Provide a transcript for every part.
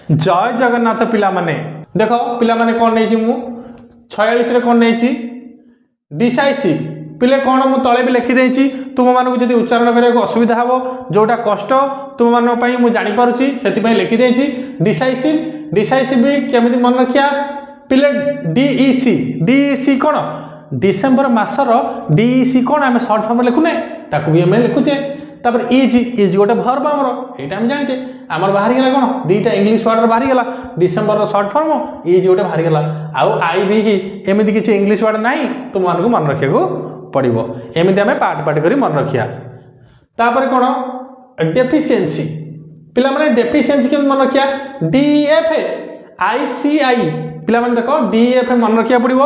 जय जगन्नाथ पिला माने देख पिला माने कौन नहीं मु 46 कौन नहीं डिसाइसिव पिले कौन मु तले भी लिखिदे तुम मानक जब उच्चारण करने असुविधा हे जोटा कष्ट तुम मानी मुझे जापी से लिखिदे डिसाइसिव डिसाइसिव भी केमी मन रखिया पिले डीईसी कौन डिसेम्बर मासर डीईसी कौन आम सर्ट फर्म लिखुने ताकू भी आम लिखुचे तापर इज इज गोटे भर्ब आमर यहाँ आम जाने आमर बाहरी गला कौन दुईटा इंग्लीश वर्ड बाहरी गला डिसेम्बर सर्ट फर्म इज गोटे बाहरी गला आउ आई भी एमती किसी इंग्लीश वर्ड ना तुम मानक मन रखा पड़ो एमती आम पार्ट पार्ट कर मन रखिया तापर कौन डेफिशिएंसी पिला माने डेफिशिएंसी के मन रखिया डीएफ आईसीआई पिला माने देखो डीएफ मन रखा पड़ो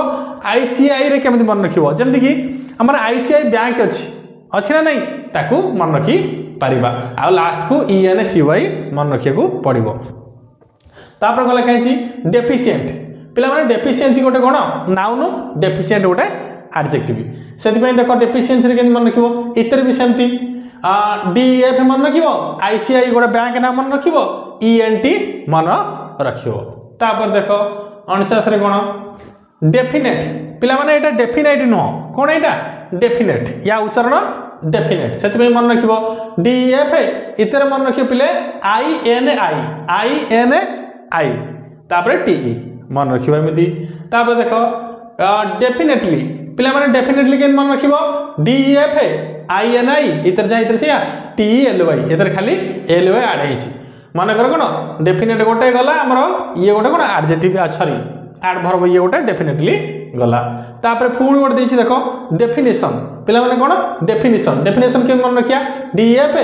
आईसीआई रे केमती मन रखिबो जेमती कि हमर आईसीआई बैंक अच्छी ना नहीं ताकू मन रखी पारिबा आ लास्ट को ENCY मन रखा पड़ो तापर गला कहीं डेफिशिएंट पिला माने डेफिशिएंसी गोटे कौन नाउन डेफिशिएंट गोटे एडजेक्टिव से देख डेफिशिएंसी रे केमती मन रखिबो इतर भी सेमती डीएफ मन रखिबो आईसीआई गोटे बैंक ना मन रखिबो ENT मन रखिबो तापर देख 49 रे कौन डेफिनेट पिला माने एटा डेफिनेट नुह कौन एटा डेफिनेट या उच्चारण डेफिनेट से मन रखिबो डीएफ इतर मन रखियो पिले INI तापर TE मन रखिबो एमिति तापर देखो डेफिनेटली पिला माने डेफिनेटली के मन रखिबो डीएफ INI इतर जा इतर से TELY इतर खाली LY ऐड हेछि मन कर कोन डेफिनेट गोटे गला हमर ये गोटे कोन एडजेक्टिव सॉरी एड वर्ब ये गोटे डेफिनेटली गला तापर पुणी गोटे देछि देखो डेफिनेशन पिला माने कोन डेफिनेशन डेफिनेशन के मन रखिया डीएफ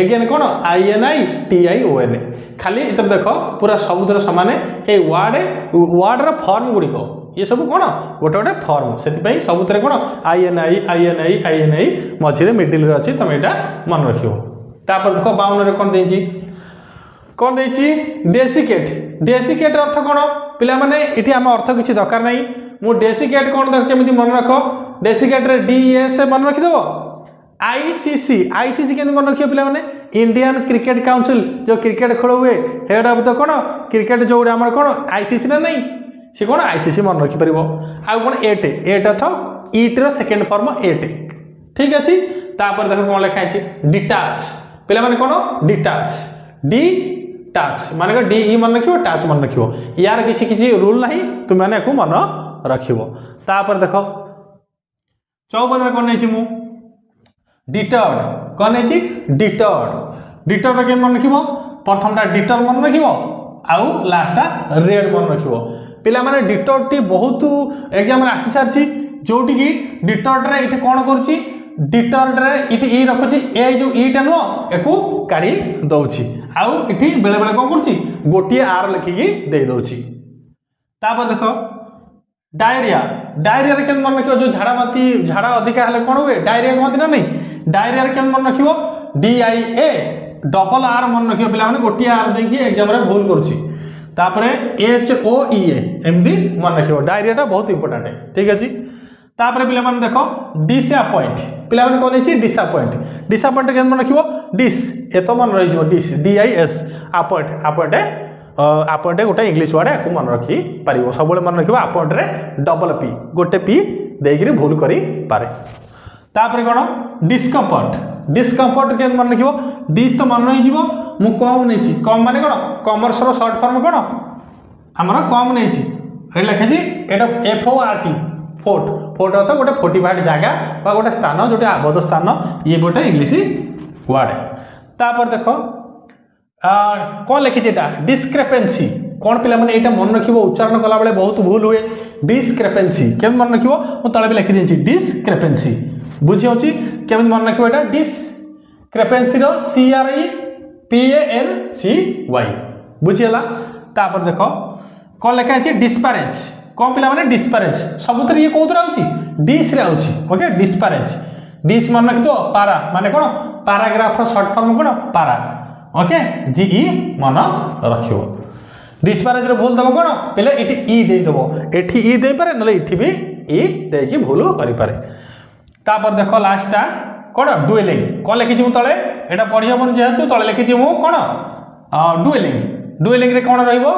एगेन कोन INI TION खाली इतर देखो पूरा सबुतर समान ए वर्ड रो फॉर्म गुड़िको ये सब कौन गोटे गोटे फॉर्म से सबुतर कौन INI मझे मिडिल रे अच्छी तुम यहाँ मन रखियो तापर देख 52 कौन देछि डेसिकेट अर्थ कौन पिला माने इठी आम अर्थ किसी दरकार नहीं मु डेसिकेट कौन देख केमिति मन रख डेसिकेट रे DES मन रखिदेव आईसीसी के मन रखियो पिला माने इंडियन क्रिकेट काउंसिल जो क्रिकेट खेल हुए हेड ऑफ द कौन क्रिकेट जो आम कौन आईसीसी ना नहीं सी कौन आईसीसी मन रखिपर आउ कौन एट अर्थ ईट सेकेंड फॉर्म एट ठीक अच्छे तापर देख कौन लिखाई डिटाच पिला माने कौन डिटाच माने DE मन रखियो टाच मन रखियो यार किसी किसी रूल नहीं तुम मैंने मन रखिबो तापर देख 54 कौन नहीं मु डिटर्ड कौन नहीं डिटर्ड के मन रखिबो प्रथमटा डिटर मन रखिबो आउ लास्टटा रेड मन रखिबो पिला माने डिटर्ड टी बहुत एग्जाम रे आसी सारची जोटी की डिटर्ड रे इटे कौन करची डिटर्ड रे इटे ई रखुची ए जो ईटा नो एको काढी दउची आउ इठी बेले बेले कौन करची गोटिए आर लिखिकी दे दउची तापर देखो डायरिया रे केन मन रखियो जो झाड़ा अधिका हले कौन हुए डायरिया कहती ना नहीं डायरिया रे केन मन रखियो DIA डबल आर मन रखियो पिला माने गोटिए आर देकी एग्जाम रे भूल करची तापर HOEA एमदी मन रखियो डायरिया बहुत इंपोर्टेंट है ठीक अछि तापर पिला माने देखो डिसअपॉइंट पिला माने कोन अछि डिसअपॉइंट के मन रखियो डिस ए तो मन रहि जो डिस DIS अपॉइंट गोटे इंग्लिश वर्ड या मन रखी पारिबो सब मन रखियो अपॉइंट रे डबल पी गोटे पी देगिरी भूल करी पारे तापर कोन डिस्कम्फर्ट के मन रखियो डिस तो मन रहि जीवो मु कम नेछि कम माने कोन कॉमर्स रो शॉर्ट फॉर्म कोन हमर कम नेछि हे लिखा जी एटा FORT फोर्ट अर्थ गोटे फोर्टिफाइड जगह बा गोटे स्थान जोटे आबद्ध स्थान ये गोटे इंग्लिश वर्ड तापर देखो कौन लिखी डिस्क्रेपेंसी कौन पिला माने एटा मन रखिबो उच्चारण कला बेले बहुत भूल हुए डिस्क्रेपेंसी केम मन रखिबो मु तळे भी लिखि देछि डिस्क्रेपेंसी बुझि होछि केम मन रखिबो एटा डिस्क्रेपेंसी रो CREPANCY बुझिला तापर देखो कौन लिखा है डिस्पैरेज कौन पिला माने डिस्पैरेज सबुतर ये कोउतर आउची डिस रे आउची ओके डिस्पैरेज डिस मन रखि दो पारा माने कोन पैराग्राफ रो शॉर्ट फॉर्म कोन पारा ओके GE मन रखियो डिस्पैरेज रे भूल दबो कोन पहले इठी ई दे दबो एठी ई दे पारे नले इठी भी ई दे की भूल करि पारे तापर देखो लास्टटा कोन डुएलिंग कोन लिखि छि मु तळे एटा पढियो मन जेहेतु तळे लिखि छि मु कोन डुएलिंग डुएलिंग रे कौन रहिबो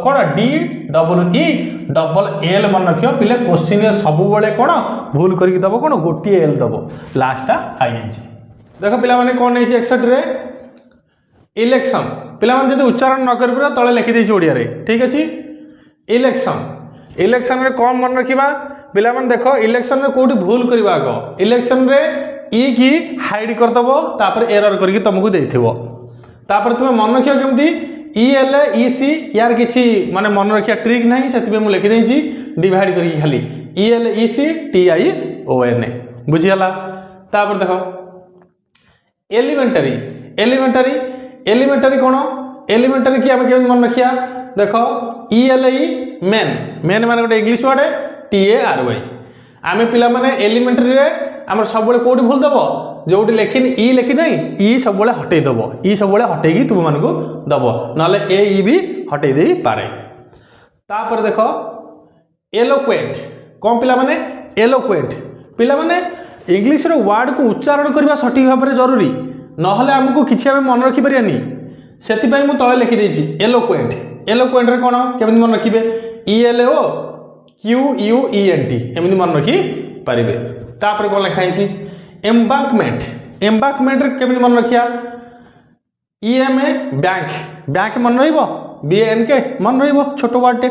कौन D double E double L मन रखियो पिले क्वेश्चन रे सब बेले कौन भूल करके दबो कौन गोटे एल दबो लास्टटा आईएनजी। देखो पिला माने कौन नहीं 61 रे इलेक्शन पिला माने जदी उच्चारण न कर तले लिखि देछि ओडिया रे ठीक अछि। इलेक्शन इलेक्शन रे कौन मन रखिबा पिला माने देखो इलेक्शन रे कोठी भूल करबा आगो इलेक्शन रे ई की हाइड कर दबो तापर एरर करके तुमको देथिबो तापर तुम मन रखियो केमती ई एल ई सी यार किछि माने मन रखिया ट्रिक नहीं सेति मैं लिखि देछि डिवाइड करके खाली E L E C T I O N बुझियाला। तापर देखो एलिमेंटरी एलिमेंटरी एलिमेंटरी कौन एलिमेंटरी की आम केमती मन रखिया देखो E L E men men माने गोटे English word T A R Y आम पिला माने एलिमेंटरी रे आम सब कौटी भूल दब जो लिखिन ई लिखि नहीं ई सब हटई दब ई सब हटई तुम मानक दब ना ए ई भी हटई दे पारे। तापर देख एलोक्वेंट कौन पिला माने एलोक्वेंट पिला माने इंग्लिश रो वर्ड को उच्चारण करबा सठिक भाव में जरूरी नहले हमको किछि आमे मन रखि परियानी सेति पई मु तळे लिखि देछि एलोक्वेंट एलोक्वेंट रे कोन केमि मन रखिबे E L O Q U E N T एमि मन रखि पारिबे। तापर कोन लिखाइ छि एम्बांकमेंट एम्बांकमेंट रे केमि मन रखिया ई एम ए बैंक बैंक मन रहिबो बी एन के मन रहिबो छोटो वर्ड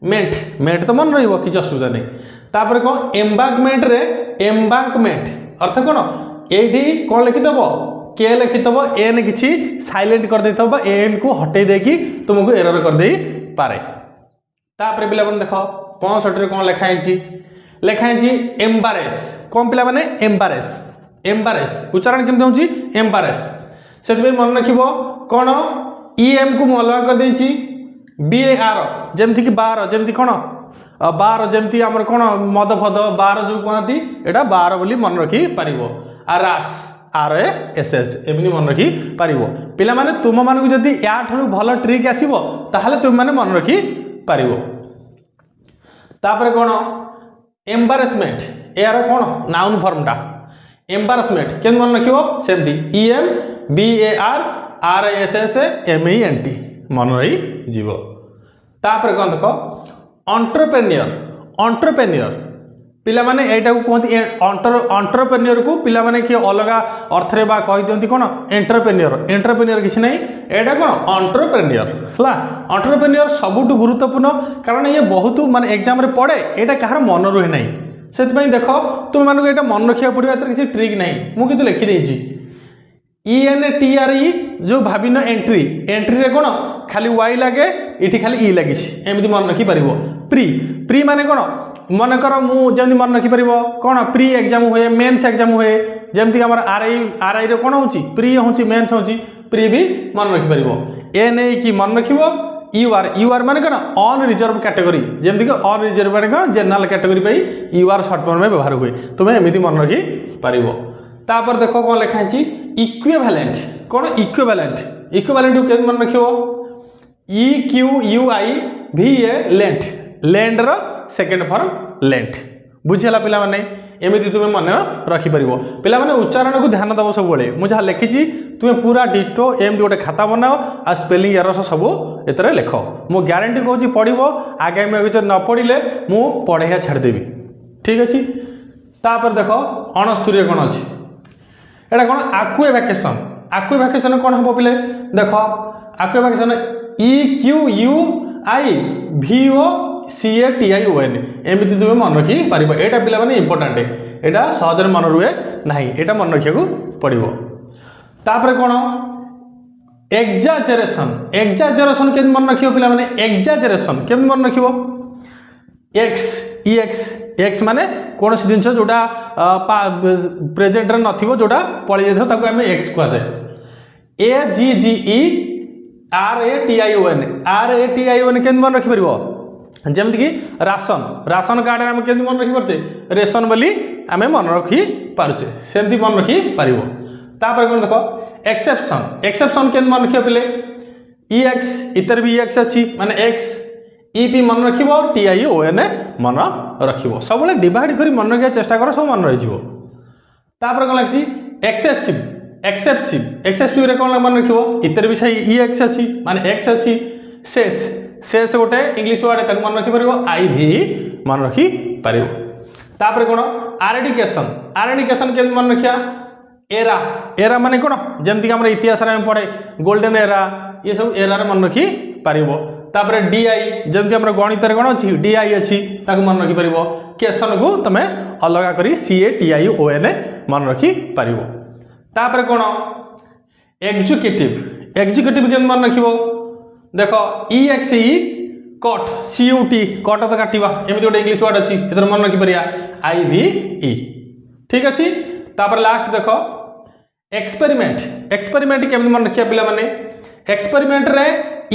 मेंट मेंट तो मन रहिबो किछ असुविधा नहीं। तापर कोन एम्बांकमेंट रे एम्बांकमेंट अर्थ कोन एठी कोन लिखि दबो के लिखि दबो एन किछि साइलेंट कर देथबो एन को हटै देकी तुमको एरर कर देई पारे। तापर पिला बन देखो 65 रे कोन लिखाइ छि एम्बारेस कोन पिला माने एम्बारेस एम्बारेस उच्चारण केमते होछि एम्बारेस सेति मन रखिबो कोन ई एम को अलग कर देछि बी ए आर जेमति कि बार जेमति कोन बार जेमति हमर कोन मद फद बार जो कहती एटा बार बोली मन रखि पारिबो आरास आर ए एस एस एमनी मन रखि पारिबो। पिला माने तुम मानकु जदी या ठरु भलो ट्रिक आसीबो ताहाले तुम माने मन रखि पारिबो। तापर कोन एम्बारेसमेंट यार कोन नाउन फॉर्मटा एम्बारेसमेंट केन मन रखिबो सेमति E M B A R S S M E N T मन रही जीवो। तापर कोन देखो एंटरप्रेन्योर एंटरप्रेन्योर पिला माने एटा को कहती एंटरप्रेन्योर को पिला माने कि अलग अर्थ रे बा कहि दियंती कोन एंटरप्रेन्योर एंटरप्रेन्योर किछ नहीं एटा कोन एंटरप्रेन्योर हला एंटरप्रेन्योर सबुटु गुरुत्वपूर्ण कारण ये बहुत माने एग्जाम रे पड़े एटा कहार मन रहे नहीं सेति पई देखो तुम मानको एटा मन रखिया पड़िबा एतर किछ ट्रिक नहीं मु कितु लिखि देछि E N T R E जो भाबिन एंट्री एंट्री रे कोन खाली वाई लागे इठी खाली ई लागिछि एमिति मन रखि परिबो। प्री प्री माने कोन मन कर मु जेमति मन रखि परिबो कोन प्री एग्जाम होए मेंस एग्जाम होए जेमति हमर आरआई रे कोन होछि प्री होछि मेंस होछि प्री भी मन रखि परिबो। एन ए की मन रखिबो यू आर माने कोन ऑन रिजर्व कैटेगरी जेमति कि ऑन रिजर्व माने कोन जनरल कैटेगरी पई यू आर शॉर्ट फॉर्म में व्यवहार हुए तुमे एमिति मन रखि परिबो। तापर देखो कोन लिखा छि इक्विवेलेंट कोन इक्विवेलेंट इक्विवेलेंट को केन मन रखिबो E Q U I V A lent लैंड रो सेकंड फॉर्म लेंट बुझिला पिला माने एमिति तुमे मन रखि परिबो। पिला माने उच्चारण को ध्यान दबो सब बेले मु जहा लिखि छि तुमे पूरा डिटो एमिति गोटे खाता बनाओ आ स्पेलिंग एरर सब एतरे लिखो मु ग्यारंटी कहूँ पढ़िबो आगे में किछ न पढ़िले मु पढ़ाइया छाड़ देबी ठीक अछि। तापर देखो 69 कोन अछि एटा कोन आक्वे वैकेशन कोन हबो पिले देखो आक्वे vacation E Q U I भी ओ सी ए टी आई ओ एन एमिति तुम मन रखि पारिबो एटा पिला माने इंपोर्टेंट एटा सहज मन रुए नाही एटा मन रखिया को पड़िबो। तापर कोन एग्जाजरेशन के मन रखियो पिला माने एग्जाजरेशन के मन रखिबो एक्स माने कौन सी जिनस जोटा प्रेजेंट रे नथिबो जोटा पळि जेथो ताको हमें एक्स कहै जाय A G G E R A T I O N के मन रखि परबो जेमति कि राशन कार्ड हम के मन रखि परचे रेशन बोली आमे मन रखि पारुचे सेमति मन रखि पारिबो। तापर कोन देखो एक्सेप्शन के मन रखियो पिले ई एक्स इतर भी एक्स अछि माने एक्स ई पी मन रखिबो टी आई ओ एन मन रखिबो सब डिवाइड करी मन रखिया चेष्टा करो सब मन रहि जिवो। तापर कोन लागछि एक्सेसिव रे कौन मन रखिबो इतर भी सही ई एक्स अच्छी माने एक्स अच्छी सेस गोटे इंग्लिश वर्ड ताको मन रखि परिबो आई भी मन रखि परिबो तापर कोन आरेडिकेशन के मन रखिया एरा माने कोन जेमति कि हमरा इतिहास रे हम पढे गोल्डन एरा ये सब एरा रे मन रखि परिबो तापर डीआई जेमति हमरा गणित रे कोन अछि डीआई अछि ताको मन रखि परिबो केशन को तमे अलगा करी CATION मन रखि परिबो तापर कोन एग्जीक्यूटिव के मन रखिबो देखो EXE कट CUT तो काटिबा एमति गोटे इंग्लिश वर्ड अछि एतर मन रखि परिया IVE ठीक अछि तापर लास्ट देखो एक्सपेरिमेंट केमति मन रखिया पिला माने एक्सपेरिमेंट रे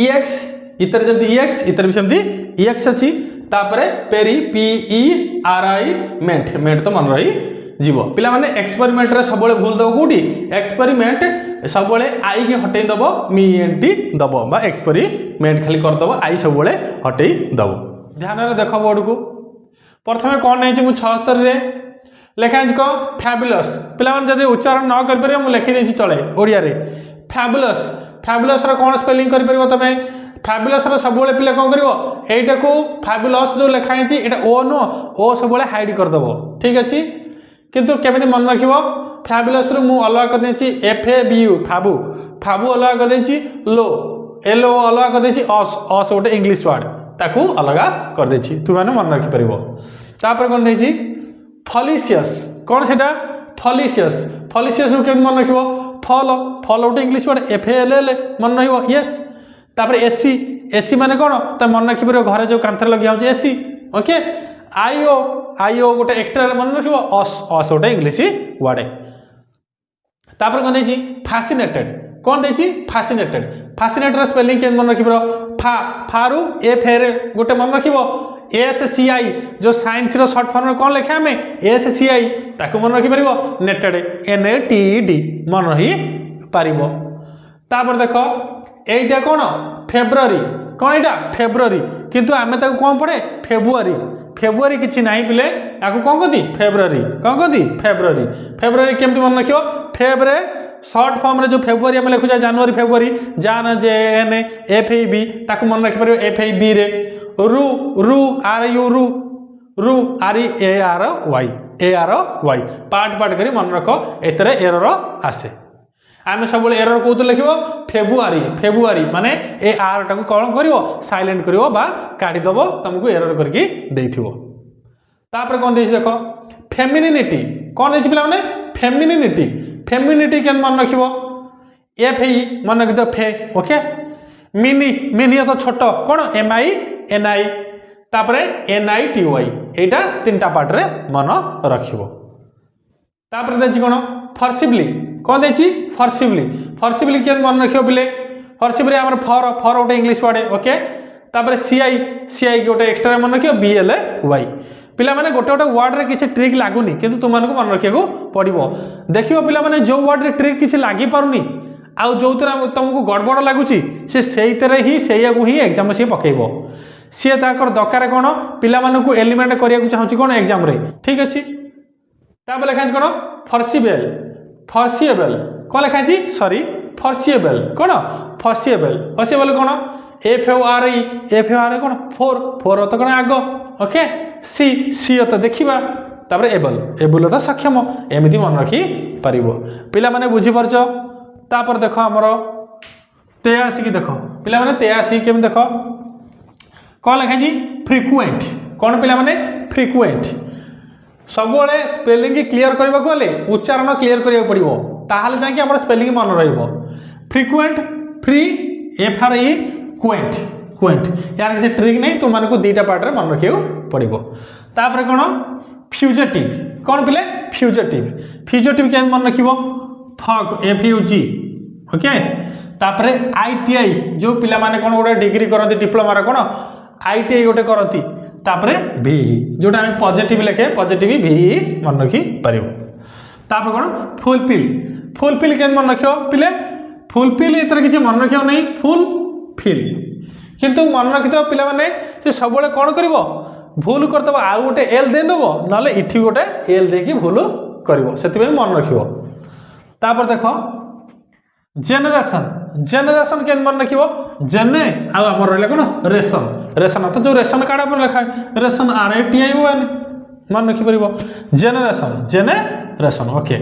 EX इतर जंती EX इतर भी सेमती EX अछि तापर पेरी PERI मेंट तो मन रही जीव पिला माने एक्सपेरिमेंट रे सबले भूल दबो कोठी एक्सपेरिमेंट सबले आई के हटै दबो मीएनटी दबो बा एक्सपेरिमेंट खाली कर दबो आई सबले हटै दबो ध्यान रे देखो बोर्ड को प्रथमे कोन नै छि मु 76 रे लेखांज को फैबुलस पिला माने जदी उच्चारण न कर परियो मु लिखि दै छि तळे ओडिया रे फैबुलस रे कोन स्पेलिंग कर परियो तमे फैबुलस रे सबले पिला कोन करिवो एटा को फैबुलस जो लिखाइ छि एटा ओ नो ओ सबले हाइड कर दबो ठीक अछि किंतु केमिति मन रखिबो फैबुलस रो मु अलग कर देछि FABU फाबू अलग कर देछि लो LO अलग कर देछि अस गोटे इंग्लिश वर्ड ताकू अलग कर देछि तु माने मन रखि परिबो तापर कोन देछि फलिशियस कोन सेटा फलिशियस रो केमिति मन रखिबो फल गोटे इंग्लिश वर्ड FALL मन रहिबो यस तापर एसी माने कोन त मन रखि परिबो घरे जो कांथर लगी आउछि एसी ओके आईओ गोटे एक्स्ट्रा मन रखिबो अस गोटे इंग्लिश वर्ड तापर कोन देछि फैसिनेटेड स्पेलिंग के मन रखिबो फारू एफेर गोटे मन रखिबो SCI जो साइंस रो शॉर्ट फॉर्म कोन लेखा हमें SCI ताको मन रखि परिबो नेटेड NATED मन रही परिबो तापर देखो एटा कोन फेब्रुअरी कोन एटा फेब्रुअरी किंतु आमे ताको कोन पढे फेब्रुअरी किछि नाही पिले याकू कोन कथि फेब्रुअरी केमति मन रखियो फेब्रे शॉर्ट फॉर्म रे जो फेब्रुअरी हम लिखु जा जनवरी फेब्रुअरी जान JN FAB ताकू मन रखि परियो FAB रे रू RUARY पार्ट करी मन रखो एतरे एरर आसे आमे सब एरर कोत लिखिबो फेब्रुअरी माने ए आर टाकू कोन करिवो साइलेंट करिवो बा काटी दबो तुमको एरर करके देथिवो तापर कोन देछि देखो फेमिनिटी कोन देछि पिला माने फेमिनिटी के मन रखिबो FE मन रखि दो फे ओके मिनी तो छोटो कोन MINI तापर NITY एटा तीनटा पार्ट रे मन रखिबो तापर देछि कोन फॉर्सिबली कोन देछि फॉर्सिबली के मन रखियो पिले फॉर्सिबली हमर फॉर गोटे इंग्लिश वर्ड ओके तापर CI गोटे एक्स्ट्रा मन रखियो BLY पिला माने गोटे वर्ड रे किछि ट्रिक लागुनी किंतु तुम मानको मन रखियो पड़िबो देखियो पिला माने जो वर्ड रे ट्रिक किछि लागि पारुनी आ जो तुमको गड़बड़ लगुची से सेही तरह ही सेयागु ही एग्जाम से पकेइबो सी ताकर दरकार कोन पिला मानकु एलिमेंट करिया चाहूची कोन एग्जाम रे ठीक अछि ताबे लेखा कोन फॉरसीएबल कोन लेखा छी सॉरी फॉरसीएबल कोन फॉरसीएबल कोन FORE कोन फोर तो कोन आगो ओके सी तो देखिबा तापर एबल तो सक्षम एमिति मन रखी परिबो पिला माने बुझी परछो तापर देखो हमरो 83 की देखो पिला माने 83 केम देखो कोन लिखा जी फ्रीक्वेंट कोन पिला माने फ्रीक्वेंट सबोले स्पेलिंग क्लियर करबा कोले उच्चारण क्लियर करिया पड़िबो ताहाले जाके हमर स्पेलिंग मन रहइबो फ्रीक्वेंट FRE क्वेंट यार किसी ट्रिक नहीं तुम मानकु दीटा पार्ट रे मन रखियो पड़िबो तापर कोन फ्यूजेटिव कोन पिले फ्यूजेटिव के मन रखिबो फग FUG ओके तापर ITI जो पिला माने कोन गोटे डिग्री करती डिप्लोमा रे कोन ITI गोटे करती तापर VE जोटा हम पॉजिटिव लिखे पॉजिटिव VE मन रखी परिबो तापर कोन फुलफिल के मन रखियो पिले फुलफिल इतर किछि मन रखियो नहीं फुलफिल किंतु मन रखितो पिला माने से सबले कोन करिवो भूल करतबो आ गोटे एल दे देबो नले इठी गोटे एल देकी भूल करिवो सेति मन रखिवो तापर देख जेनेरेशन जेनेरेशन के मन रखिबो जेने आमर रहा कौन रेशन रेशन तो जो रेशन कार्ड पर लिखा है रेशन RATION मन रखिपर जेनेरेशन जेनेरेशन ओके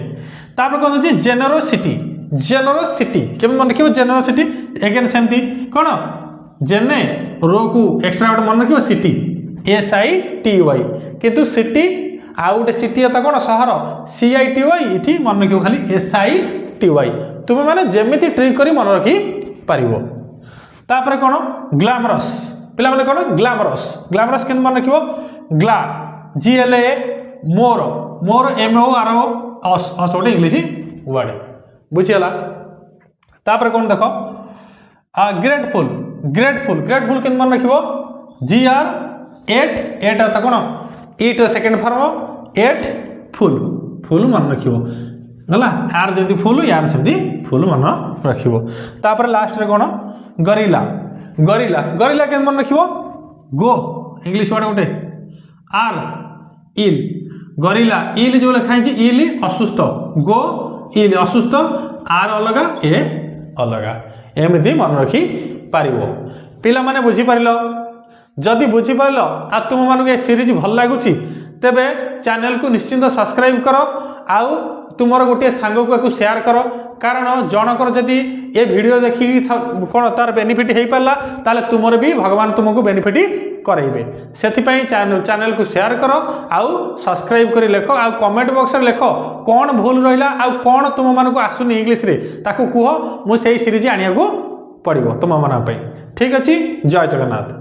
तापर कौन होची जेनेरोसिटी जेनेरोसिटी केम मन रखिबो जेनेरोसिटी अगेन सेमती कौन जेने रो को एक्स्ट्रा गोटे मन रखिबो सिटी SITY किंतु सिटी आउ गोटे सिटी तो कौन सहर CITY इठी मन रखिबो खाली SITY तुम मैंने जेमिति ट्रिक करी मन रखी पारिबो तापर कौन ग्लैमरस पिला माने कौन ग्लैमरस ग्लैमरस केन मन रखिबो ग्ला GLA मोर मोर MOROS अस गोटे इंग्लिश वर्ड बुझीगला तापर कौन देख ग्रेटफुल ग्रेटफुल ग्रेटफुल केन मन रखिबो GR8 तो कौन ईट सेकेंड फॉर्म 8 फुल फुल मन रखिबो गला यार जदी फुल यार सेमती फुल मन रखिबो तापर लास्ट रे कोन गरिला गरिला गरिला के मन रखिबो गो इंग्लिश वर्ड गोटे आर इल गरिला इल जो लिखा है इल असुस्थ गो इल असुस्थ आर अलगा ए अलगा एमती मन रखी पारिबो पिला माने बुझी पारिलो जदि बुझी पारिलो आ तुम मानको ए सीरीज भल लागुची तेबे चैनल को निश्चिंत सब्सक्राइब करो आउ तुमर गोटे सांग को शेयर कर कारण जनकर जदि ये वीडियो देखी कौन तार बेनिफिट हो पारा ताले तुमर भी भगवान तुमको बेनिफिट करेंगे से चैनल को शेयर कर आउ सब्सक्राइब कर लेख आ कमेंट बॉक्स में लेख कौन भूल रहा आ कौन तुम मानक आसुनी इंग्लीश रे ताकू कह मुझे सीरीज आनिया पड़ो तुम मान ठीक अच्छे जय जगन्नाथ।